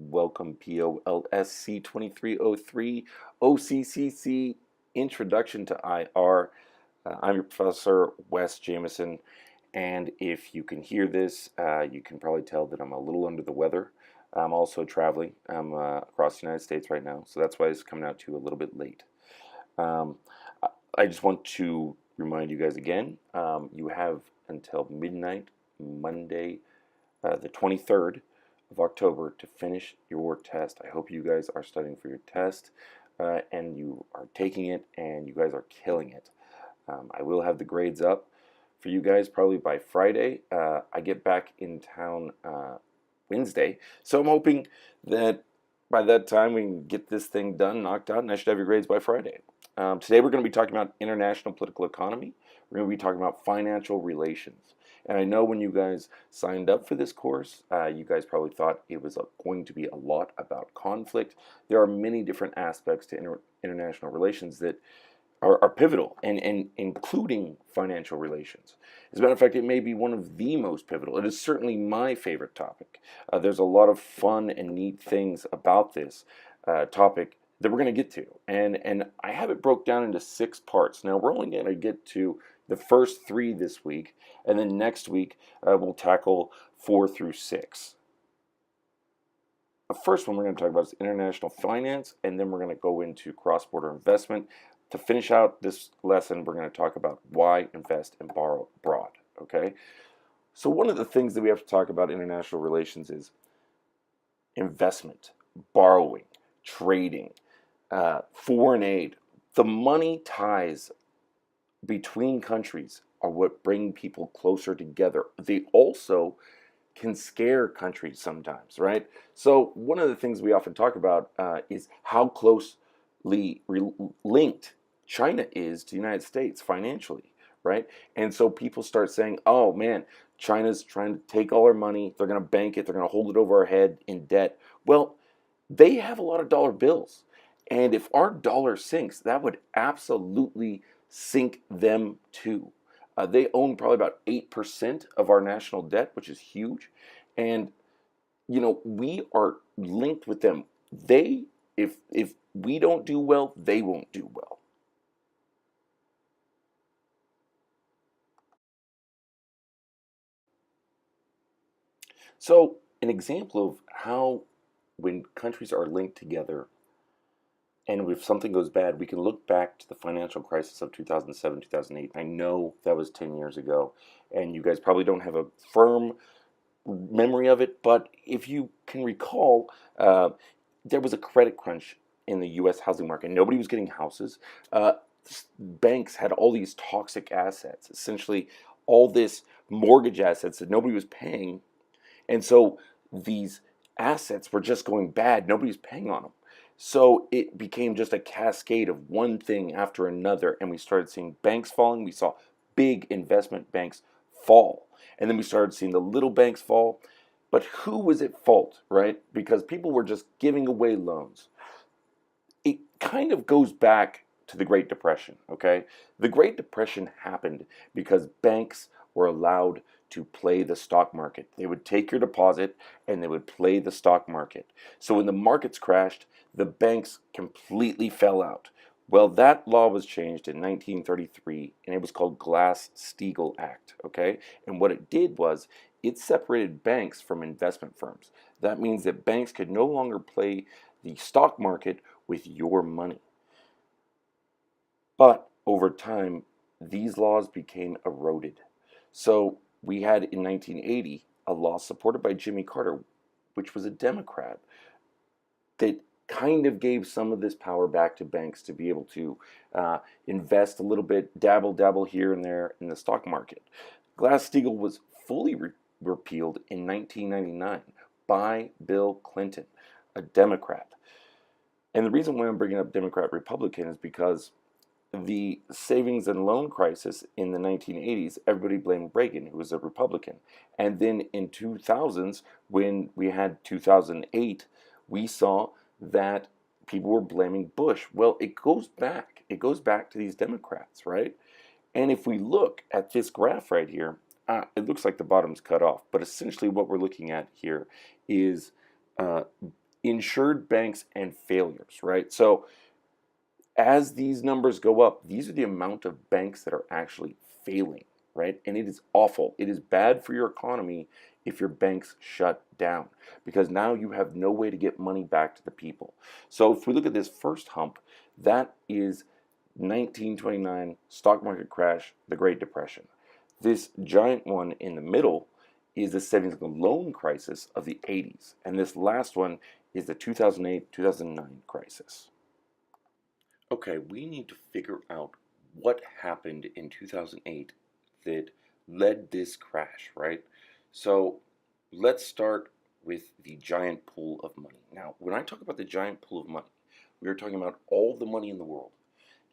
Welcome POLSC2303 OCCC Introduction to IR. I'm your professor, Wes Jameson, and if you can hear this, you can probably tell that I'm a little under the weather. I'm also traveling. I'm across the United States right now, so that's why it's coming out to you a little bit late. Um, I just want to remind you guys again, you have until midnight, Monday, the 23rd of October to finish your test. I hope you guys are studying for your test and you are taking it and you guys are killing it. I will have the grades up for you guys probably by Friday. I get back in town Wednesday, so I'm hoping that by that time we can get this thing done, knocked out, and I should have your grades by Friday. Today we're going to be talking about international political economy. We're going to be talking about financial relations. And I know when you guys signed up for this course, you guys probably thought it was going to be a lot about conflict. There are many different aspects to international relations that are pivotal, and including financial relations. As a matter of fact, it may be one of the most pivotal. It is certainly my favorite topic. There's a lot of fun and neat things about this topic that we're going to get to. And I have it broke down into 6 parts. Now, we're only going to get to the first 3 this week, and then next week we'll tackle 4 through 6. The first one we're going to talk about is international finance, and then we're going to go into cross-border investment. To finish out this lesson, we're going to talk about why invest and borrow abroad, okay? So one of the things that we have to talk about international relations is investment, borrowing, trading, foreign aid. The money ties between countries are what bring people closer together. They also can scare countries sometimes, right? So one of the things we often talk about is how closely linked China is to the United States financially, right? And so people start saying, oh man, China's trying to take all our money, they're going to bank it, they're going to hold it over our head in debt. Well, they have a lot of dollar bills. And if our dollar sinks, that would absolutely sink them too. They own probably about 8% of our national debt, which is huge. And, you know, we are linked with them. If we don't do well, they won't do well. So, an example of how when countries are linked together and if something goes bad, we can look back to the financial crisis of 2007, 2008. I know that was 10 years ago, and you guys probably don't have a firm memory of it, but if you can recall, there was a credit crunch in the U.S. housing market. Nobody was getting houses. Banks had all these toxic assets, essentially all this mortgage assets that nobody was paying, and so these assets were just going bad. Nobody was paying on them. So it became just a cascade of one thing after another, and we started seeing banks falling. We saw big investment banks fall, and then we started seeing the little banks fall. But who was at fault, right? Because people were just giving away loans. It kind of goes back to the Great Depression, okay? The Great Depression happened because banks were allowed to play the stock market. They would take your deposit and they would play the stock market. So when the markets crashed, the banks completely fell out. Well, that law was changed in 1933 and it was called Glass-Steagall Act, okay? And what it did was it separated banks from investment firms. That means that banks could no longer play the stock market with your money. But over time, these laws became eroded. So we had in 1980 a law supported by Jimmy Carter, which was a Democrat, that kind of gave some of this power back to banks to be able to invest a little bit, dabble here and there in the stock market. Glass-Steagall was fully repealed in 1999 by Bill Clinton, a Democrat. And the reason why I'm bringing up Democrat-Republican is because the savings and loan crisis in the 1980s, everybody blamed Reagan, who was a Republican. And then in 2000s, when we had 2008, we saw that people were blaming Bush. Well, it goes back. It goes back to these Democrats, right? And if we look at this graph right here, it looks like the bottom's cut off. But essentially what we're looking at here is insured banks and failures, right? So as these numbers go up, these are the amount of banks that are actually failing, right? And it is awful. It is bad for your economy if your banks shut down because now you have no way to get money back to the people. So if we look at this first hump, that is 1929 stock market crash, the Great Depression. This giant one in the middle is the savings and loan crisis of the 80s. And this last one is the 2008-2009 crisis. Okay, we need to figure out what happened in 2008 that led this crash, right? So let's start with the giant pool of money. Now, when I talk about the giant pool of money, we are talking about all the money in the world.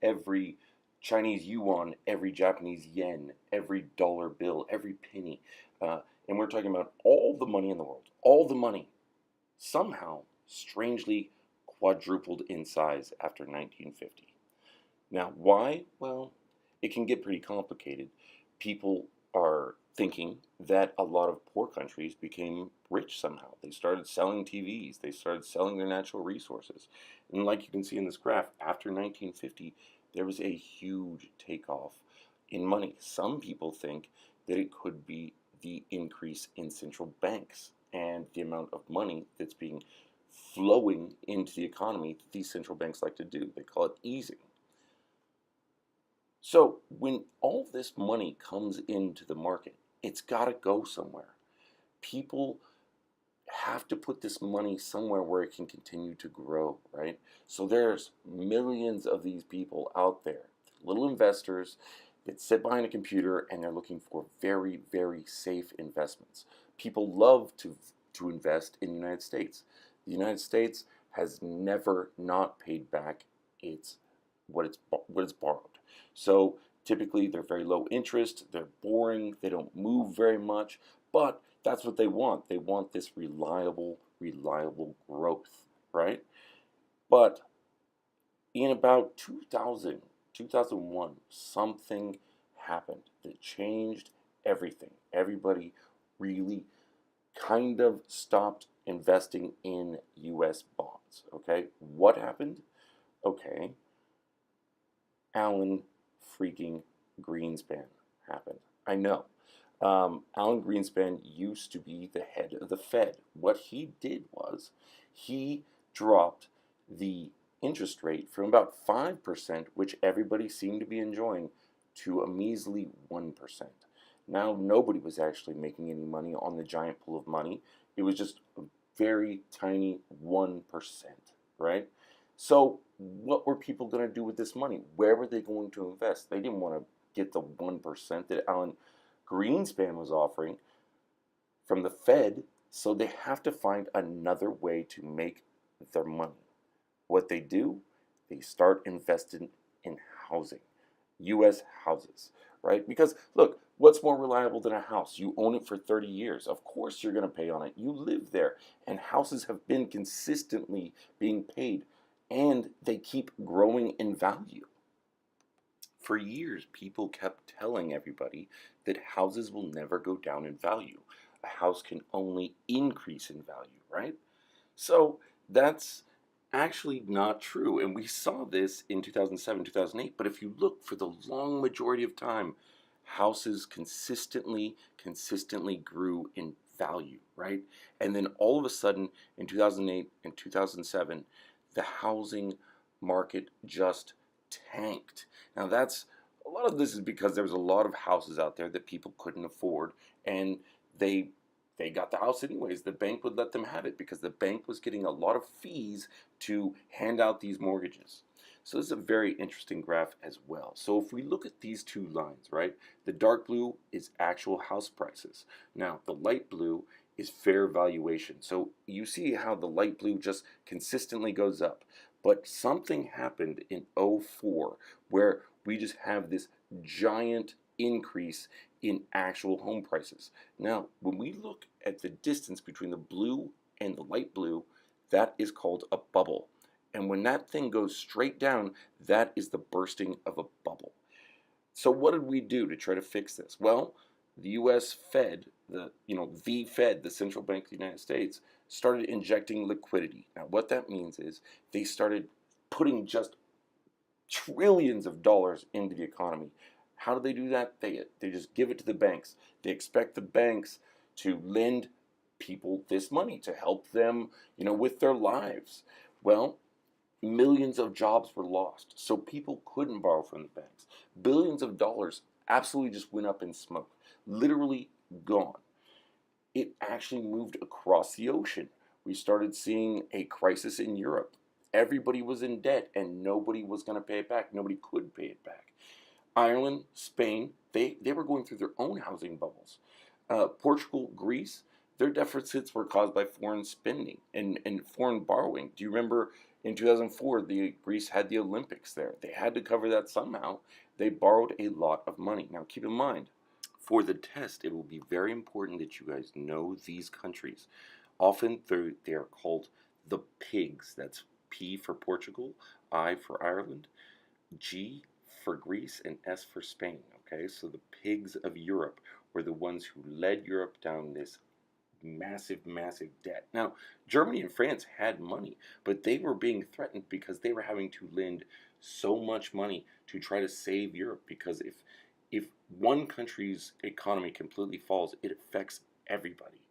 Every Chinese yuan, every Japanese yen, every dollar bill, every penny. And we're talking about all the money in the world. All the money somehow, strangely, quadrupled in size after 1950. Now, why? Well, it can get pretty complicated. People are thinking that a lot of poor countries became rich somehow. They started selling TVs, they started selling their natural resources. And like you can see in this graph, after 1950, there was a huge takeoff in money. Some people think that it could be the increase in central banks and the amount of money that's being flowing into the economy that these central banks like to do. They call it easing. So when all this money comes into the market, it's got to go somewhere. People have to put this money somewhere where it can continue to grow, right? So there's millions of these people out there, little investors that sit behind a computer and they're looking for very, very safe investments. People love to invest in the United States. The United States has never not paid back what it's borrowed. So typically they're very low interest, they're boring, they don't move very much, but that's what they want. They want this reliable growth, right? But in about 2000, 2001, something happened that changed everything. Everybody really kind of stopped investing in US bonds, okay? What happened? Okay, Alan freaking Greenspan happened. I know. Alan Greenspan used to be the head of the Fed. What he did was he dropped the interest rate from about 5%, which everybody seemed to be enjoying, to a measly 1%. Now nobody was actually making any money on the giant pool of money. It was just a very tiny 1%, right? So what were people going to do with this money? Where were they going to invest? They didn't want to get the 1% that Alan Greenspan was offering from the Fed, so they have to find another way to make their money. What they do, they start investing in housing, U.S. houses, right? Because look, what's more reliable than a house? You own it for 30 years. Of course you're going to pay on it. You live there, and houses have been consistently being paid, and they keep growing in value. For years, people kept telling everybody that houses will never go down in value. A house can only increase in value, right? So that's actually not true. And we saw this in 2007, 2008. But if you look for the long majority of time, houses consistently grew in value, right? And then all of a sudden in 2008 and 2007, the housing market just tanked. Now that's a lot of this is because there was a lot of houses out there that people couldn't afford, and they got the house anyways. The bank would let them have it because the bank was getting a lot of fees to hand out these mortgages. So this is a very interesting graph as well. So if we look at these two lines, right, the dark blue is actual house prices. Now the light blue is fair valuation. So you see how the light blue just consistently goes up. But something happened in '04 where we just have this giant increase in actual home prices. Now, when we look at the distance between the blue and the light blue, that is called a bubble. And when that thing goes straight down, that is the bursting of a bubble. So what did we do to try to fix this? Well, the US Fed, the Fed, the central bank of the United States, started injecting liquidity. Now, what that means is they started putting just trillions of dollars into the economy. How do they do that? They just give it to the banks. They expect the banks to lend people this money to help them, with their lives. Well, millions of jobs were lost, so people couldn't borrow from the banks. Billions of dollars absolutely just went up in smoke, literally gone. It actually moved across the ocean. We started seeing a crisis in Europe. Everybody was in debt and nobody was going to pay it back. Nobody could pay it back. Ireland, Spain, they were going through their own housing bubbles. Portugal, Greece, their deficits were caused by foreign spending and foreign borrowing. Do you remember in 2004, Greece had the Olympics there? They had to cover that somehow. They borrowed a lot of money. Now, keep in mind, for the test, it will be very important that you guys know these countries. Often they are called the pigs. That's P for Portugal, I for Ireland, G for Greece, and S for Spain. Okay, so the pigs of Europe were the ones who led Europe down this massive, massive debt. Now, Germany and France had money, but they were being threatened because they were having to lend so much money to try to save Europe. Because if one country's economy completely falls, it affects everybody.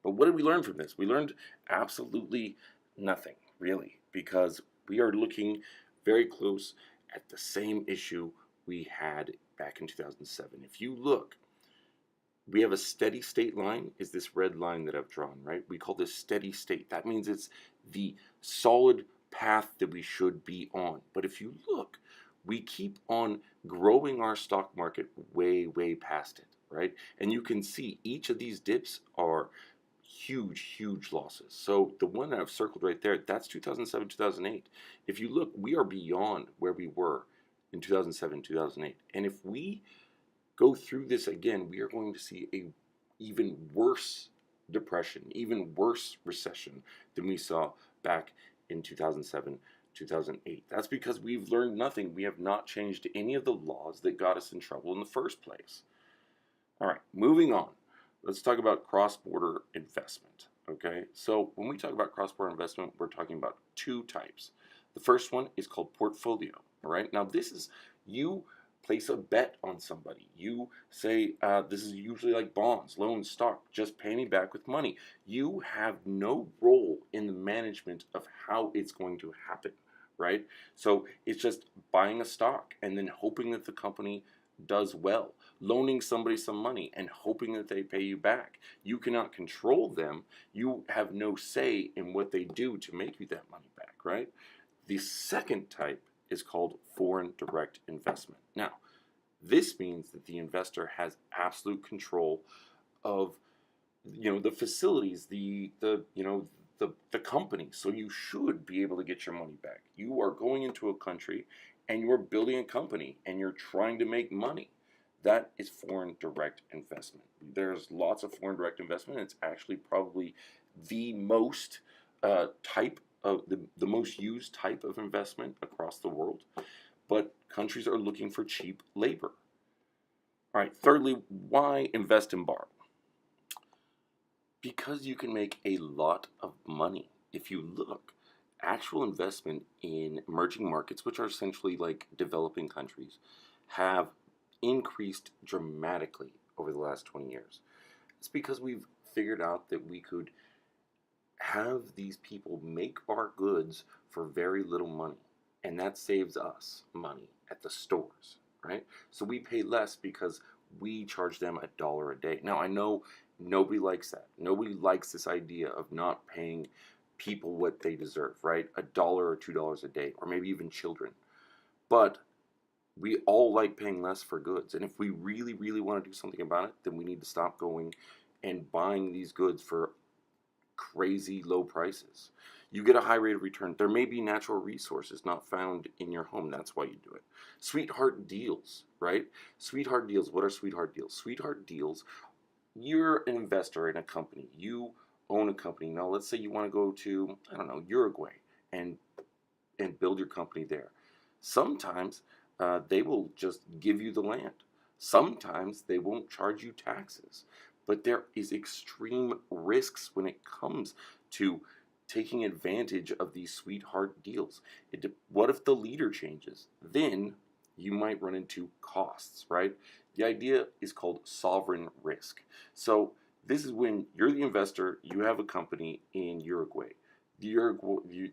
But what did we learn from this? We learned absolutely nothing, really, because we are looking very close at the same issue we had back in 2007. If you look, we have a steady state line, is this red line that I've drawn, right? We call this steady state. That means it's the solid path that we should be on. But if you look, we keep on growing our stock market way, way past it, right? And you can see each of these dips are huge, huge losses. So the one that I've circled right there, that's 2007, 2008. If you look, we are beyond where we were in 2007, 2008. And if we go through this again, we are going to see a even worse depression, even worse recession than we saw back in 2007, 2008. That's because we've learned nothing. We have not changed any of the laws that got us in trouble in the first place. All right, moving on. Let's talk about cross-border investment, okay? So when we talk about cross-border investment, we're talking about two types. The first one is called portfolio, all right? Now this is, you place a bet on somebody. You say, this is usually like bonds, loans, stock, just pay me back with money. You have no role in the management of how it's going to happen, right? So it's just buying a stock and then hoping that the company does well, loaning somebody some money and hoping that they pay you back. You cannot control them. You have no say in what they do to make you that money back, right? The second type is called foreign direct investment. Now, this means that the investor has absolute control of, the facilities, the company. So you should be able to get your money back. You are going into a country and you're building a company and you're trying to make money. That is foreign direct investment. There's lots of foreign direct investment. It's actually probably the most type of the most used type of investment across the world. But countries are looking for cheap labor. All right, thirdly, why invest and borrow? Because you can make a lot of money. If you look, actual investment in emerging markets, which are essentially like developing countries, have increased dramatically over the last 20 years. It's because we've figured out that we could have these people make our goods for very little money, and that saves us money at the stores, right? So we pay less because we charge them $1 a day. Now, I know nobody likes that. Nobody likes this idea of not paying people what they deserve, right? $1 or $2 a day, or maybe even children. But we all like paying less for goods. And if we really, really want to do something about it, then we need to stop going and buying these goods for crazy low prices. You get a high rate of return. There may be natural resources not found in your home. That's why you do it. Sweetheart deals, right? Sweetheart deals. What are sweetheart deals? Sweetheart deals, you're an investor in a company. You own a company. Now, let's say you want to go to, I don't know, Uruguay and build your company there. Sometimes they will just give you the land. Sometimes they won't charge you taxes. But there is extreme risks when it comes to taking advantage of these sweetheart deals. What if the leader changes? Then you might run into costs, right? The idea is called sovereign risk. So this is when you're the investor, you have a company in Uruguay. The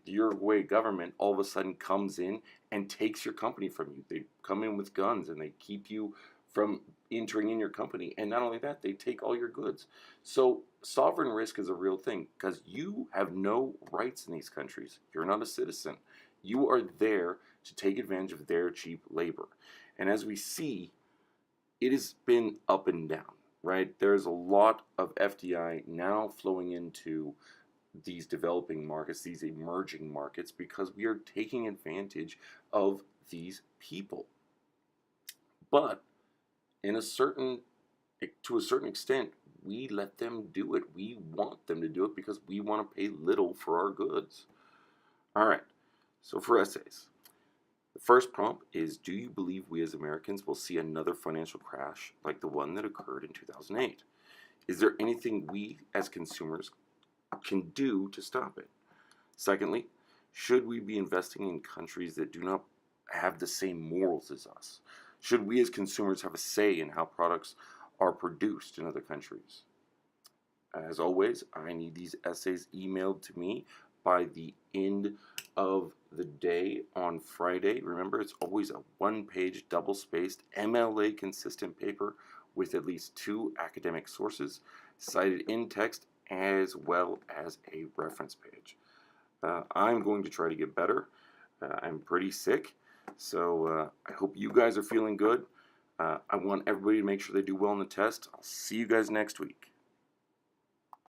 Uruguay government all of a sudden comes in and takes your company from you. They come in with guns and they keep you from entering in your company. And not only that, they take all your goods. So sovereign risk is a real thing because you have no rights in these countries. You're not a citizen. You are there to take advantage of their cheap labor. And as we see, it has been up and down, right? There's a lot of FDI now flowing into these developing markets, these emerging markets, because we are taking advantage of these people. But to a certain extent, we let them do it. We want them to do it because we want to pay little for our goods. All right, so for essays, the first prompt is, do you believe we as Americans will see another financial crash like the one that occurred in 2008? Is there anything we as consumers can do to stop it? Secondly, should we be investing in countries that do not have the same morals as us? Should we as consumers have a say in how products are produced in other countries? As always, I need these essays emailed to me by the end of the day on Friday. Remember, it's always a one-page, double-spaced, MLA consistent paper with at least 2 academic sources cited in text as well as a reference page. I'm going to try to get better. I'm pretty sick, so I hope you guys are feeling good. I want everybody to make sure they do well on the test. I'll see you guys next week.